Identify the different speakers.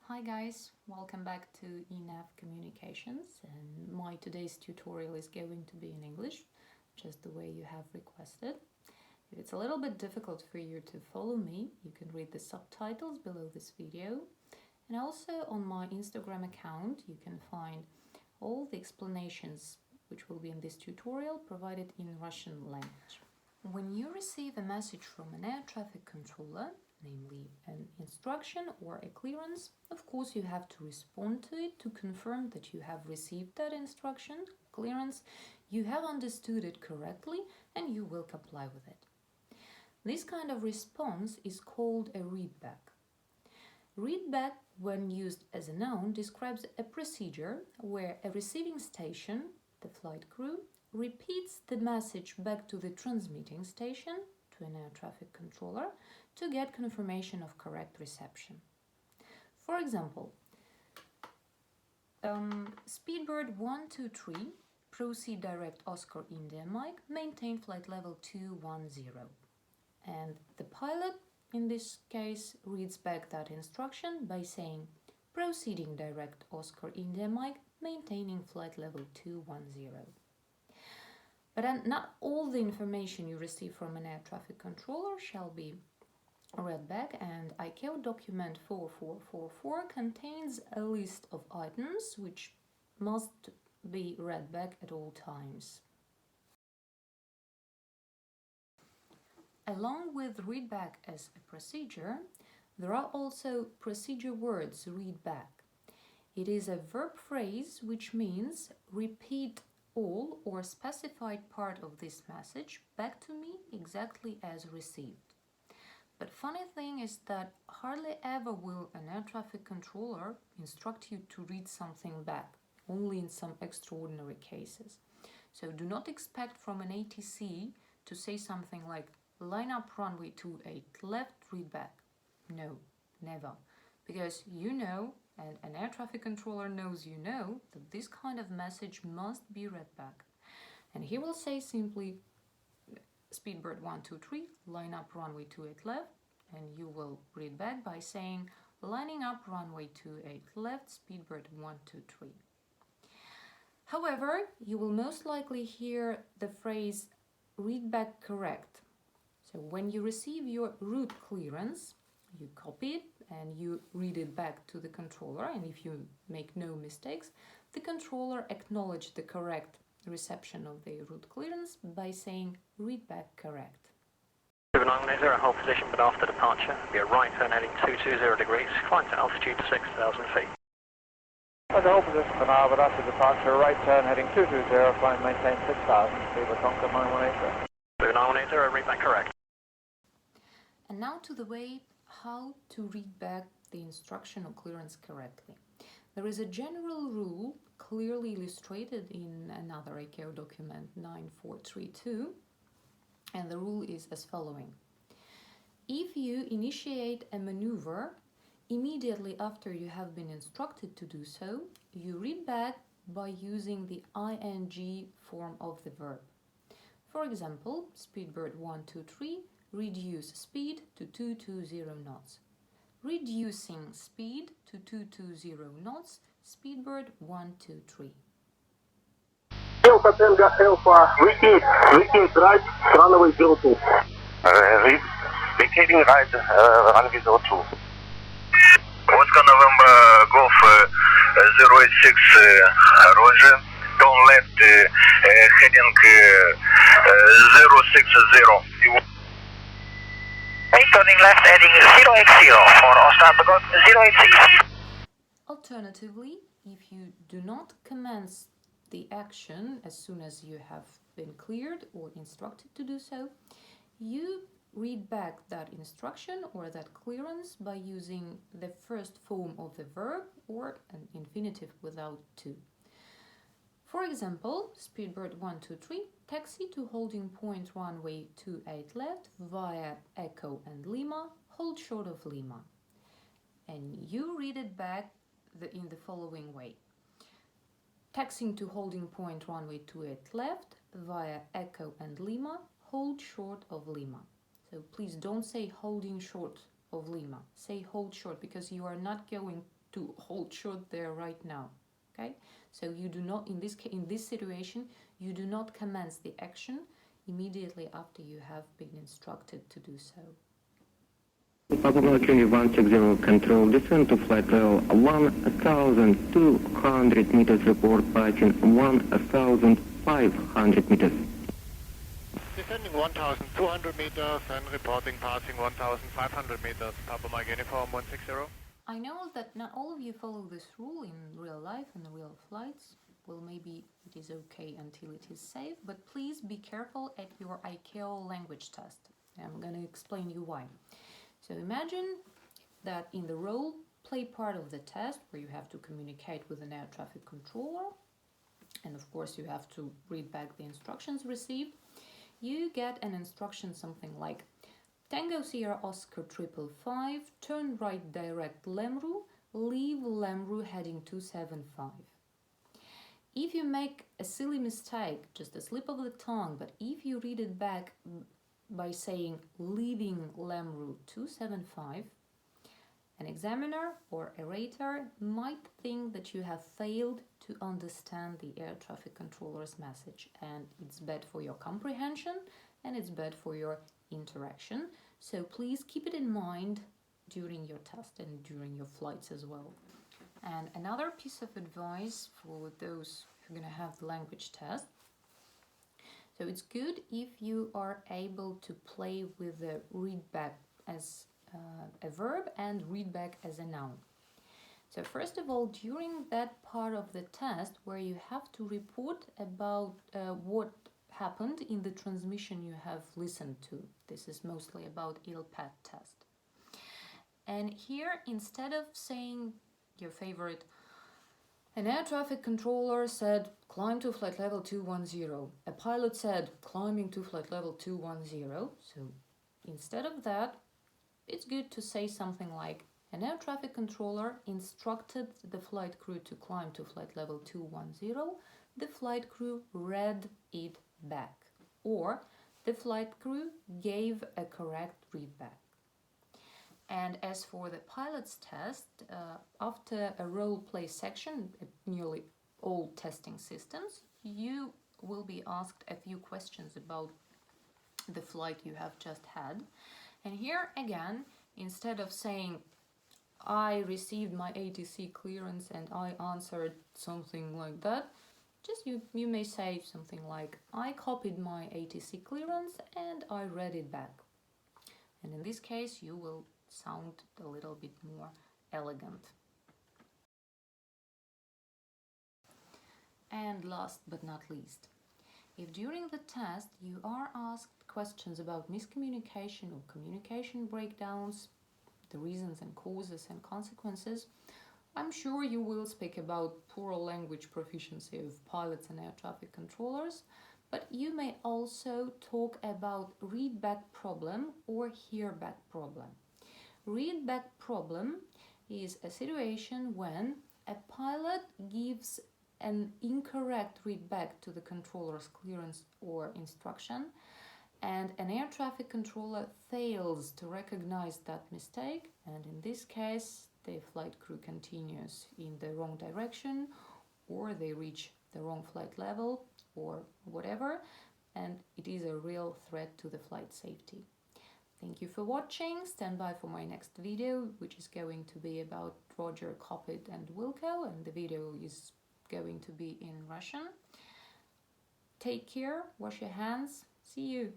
Speaker 1: Hi guys, welcome back to ENAV Communications, and my today's tutorial is going to be in English, just the way you have requested. If it's a little bit difficult for you to follow me, you can read the subtitles below this video, and also on my Instagram account you can find all the explanations which will be in this tutorial provided in Russian language. When you receive a message from an air traffic controller, namely an instruction or a clearance, of course you have to respond to it to confirm that you have received that instruction, clearance, you have understood it correctly, and you will comply with it. This kind of response is called a readback. Readback, when used as a noun, describes a procedure where a receiving station, the flight crew, repeats the message back to the transmitting station, to an air traffic controller, to get confirmation of correct reception. For example, Speedbird 123, proceed direct Oscar India Mike, maintain flight level 210. And the pilot, in this case, reads back that instruction by saying, proceeding direct Oscar India Mike, maintaining flight level 210. But not all the information you receive from an air traffic controller shall be read back, and ICAO document 4444 contains a list of items which must be read back at all times. Along with readback as a procedure, there are also procedure words read back. It is a verb phrase which means repeat all or specified part of this message back to me exactly as received. But funny thing is that hardly ever will an air traffic controller instruct you to read something back, only in some extraordinary cases. So do not expect from an ATC to say something like, line up runway 28 left, read back. No, never. Because you know, and an air traffic controller knows you know, that this kind of message must be read back. And he will say simply, Speedbird 123, line up runway 28 left, and you will read back by saying, lining up runway 28 left, Speedbird 123. However, you will most likely hear the phrase read back correct. So when you receive your route clearance, you copy it and you read it back to the controller, and if you make no mistakes, the controller acknowledges the correct reception of the route clearance by saying read back correct.
Speaker 2: 910, hold position but after departure, be a right turn heading 220 degrees, climb to altitude 6,000 feet.
Speaker 3: At the hold position for now, but after departure, right turn heading 220, climb maintain 6,000, speed with Tonka 9180.
Speaker 2: 9180, read back correct.
Speaker 1: And now to the way how to read back the instruction or clearance correctly. There is a general rule clearly illustrated in another ICAO document 9432, and the rule is as following. If you initiate a maneuver immediately after you have been instructed to do so, you read back by using the ing form of the verb. For example, Speedbird 123, reduce speed to 220 knots. Reducing speed to 220 knots, Speedbird 123.
Speaker 4: Delta Tango Alpha, repeat right, runway 02.
Speaker 5: Vacating right, runway 02.
Speaker 6: Oscar November Golf 086 Roger, turn left heading 060.
Speaker 5: Turning left heading 080 for Oscar Golf 086.
Speaker 1: Alternatively, if you do not commence the action as soon as you have been cleared or instructed to do so, you read back that instruction or that clearance by using the first form of the verb or an infinitive without to. For example, Speedbird 123, taxi to holding point runway 28 left via Echo and Lima, hold short of Lima. And you read it back in the following way. Taxiing to holding point runway 28 left via Echo and Lima, hold short of Lima. So please don't say holding short of Lima. Say hold short, because you are not going to hold short there right now. Okay, so you do not, in this situation, you do not commence the action immediately after you have been instructed to do so.
Speaker 7: Papa Mercury 160, control, descend to flight level 1,200 meters, report passing 1,500 meters.
Speaker 6: Descending 1,200 meters and reporting passing 1,500 meters. Papa Mike Uniform 160.
Speaker 1: I know that not all of you follow this rule in real life and real flights. Well, maybe it is okay until it is safe, but please be careful at your ICAO language test. I'm going to explain you why. So imagine that in the role play part of the test, where you have to communicate with an air traffic controller, and of course you have to read back the instructions received, you get an instruction something like Tango Sierra Oscar 555, turn right direct Lemru, leave Lemru heading 275. If you make a silly mistake, just a slip of the tongue, but if you read it back by saying leaving Lemru 275, an examiner or a rater might think that you have failed to understand the air traffic controller's message, and it's bad for your comprehension and it's bad for your interaction. So please keep it in mind during your test and during your flights as well. And another piece of advice for those who are going to have the language test. So it's good if you are able to play with the readback as a verb and readback as a noun. So first of all, during that part of the test where you have to report about what happened in the transmission you have listened to. This is mostly about ILPAT test. And here, instead of saying your favorite, an air traffic controller said, climb to flight level 210. A pilot said, climbing to flight level 210. So instead of that, it's good to say something like, an air traffic controller instructed the flight crew to climb to flight level 210. The flight crew read it back. Or the flight crew gave a correct readback. And as for the pilot's test, after a role play section at nearly all testing systems, you will be asked a few questions about the flight you have just had. And here again, instead of saying, I received my ATC clearance and I answered something like that, just you may say something like, I copied my ATC clearance and I read it back. And in this case, you will sound a little bit more elegant. And last but not least, if during the test you are asked questions about miscommunication or communication breakdowns, the reasons and causes and consequences, I'm sure you will speak about poor language proficiency of pilots and air traffic controllers, but you may also talk about readback problem or hearback problem. Readback problem is a situation when a pilot gives an incorrect readback to the controller's clearance or instruction, and an air traffic controller fails to recognize that mistake, and in this case the flight crew continues in the wrong direction, or they reach the wrong flight level or whatever, and it is a real threat to the flight safety. Thank you for watching. Stand by for my next video, which is going to be about Roger, Coppit and Wilco, and the video is going to be in Russian. Take care, wash your hands, see you!